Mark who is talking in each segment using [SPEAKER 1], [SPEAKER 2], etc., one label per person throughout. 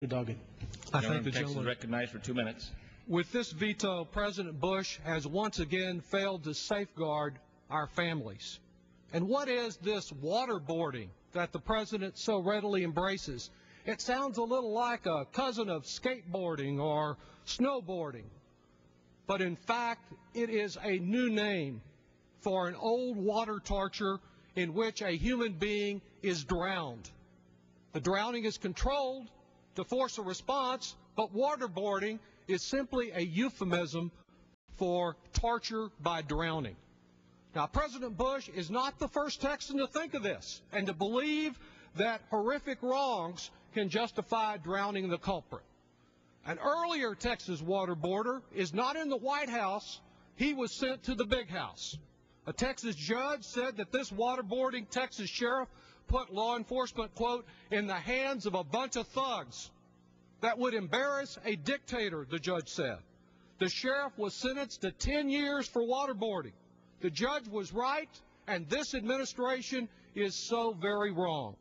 [SPEAKER 1] Doggett.
[SPEAKER 2] I thank the
[SPEAKER 3] Texas
[SPEAKER 2] gentleman.
[SPEAKER 3] recognized for 2 minutes.
[SPEAKER 2] With this veto, President Bush has once again failed to safeguard our families. And what is this waterboarding that the president so readily embraces? It sounds a little like a cousin of skateboarding or snowboarding. But in fact, it is a new name for an old water torture in which a human being is drowned. The drowning is controlled to force a response, but waterboarding is simply a euphemism for torture by drowning. Now, President Bush is not the first Texan to think of this and to believe that horrific wrongs can justify drowning the culprit. An earlier Texas waterboarder is not in the White House. He was sent to the big house. A Texas judge said that this waterboarding Texas sheriff put law enforcement, quote, in the hands of a bunch of thugs that would embarrass a dictator, the judge said. The sheriff was sentenced to 10 years for waterboarding. The judge was right, and this administration is so very wrong.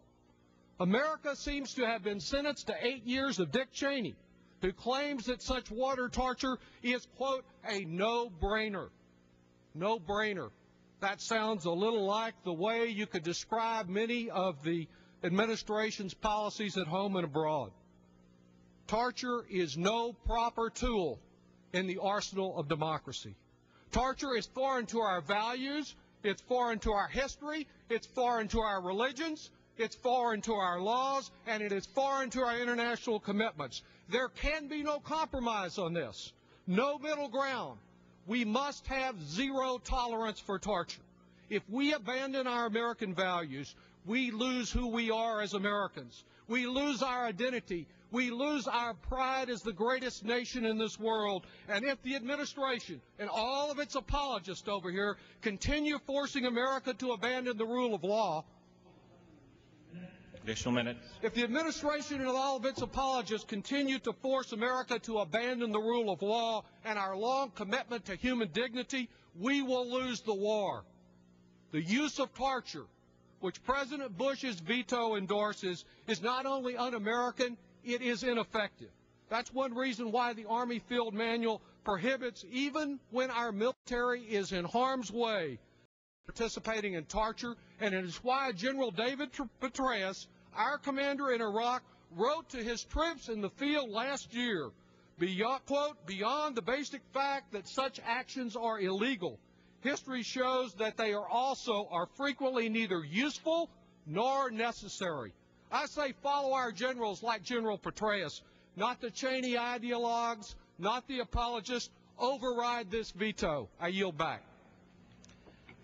[SPEAKER 2] America seems to have been sentenced to 8 years of Dick Cheney, who claims that such water torture is, quote, a no-brainer. No-brainer. That sounds a little like the way you could describe many of the administration's policies at home and abroad. Torture is no proper tool in the arsenal of democracy. Torture is foreign to our values, it's foreign to our history, it's foreign to our religions, it's foreign to our laws, and it is foreign to our international commitments. There can be no compromise on this, no middle ground. We must have zero tolerance for torture. If we abandon our American values, we lose who we are as Americans. We lose our identity. We lose our pride as the greatest nation in this world. And if the administration and all of its apologists over here continue forcing America to abandon the rule of law,
[SPEAKER 3] Additional minutes.
[SPEAKER 2] if the administration and all of its apologists continue to force America to abandon the rule of law and our long commitment to human dignity, we will lose the war. The use of torture, which President Bush's veto endorses, is not only un-American, it is ineffective. That's one reason why the Army Field Manual prohibits, even when our military is in harm's way, participating in torture, and it is why General David Petraeus, our commander in Iraq, wrote to his troops in the field last year, beyond, quote, beyond the basic fact that such actions are illegal, history shows that they are frequently neither useful nor necessary. I say follow our generals like General Petraeus, not the Cheney ideologues, not the apologists. Override this veto. I yield back.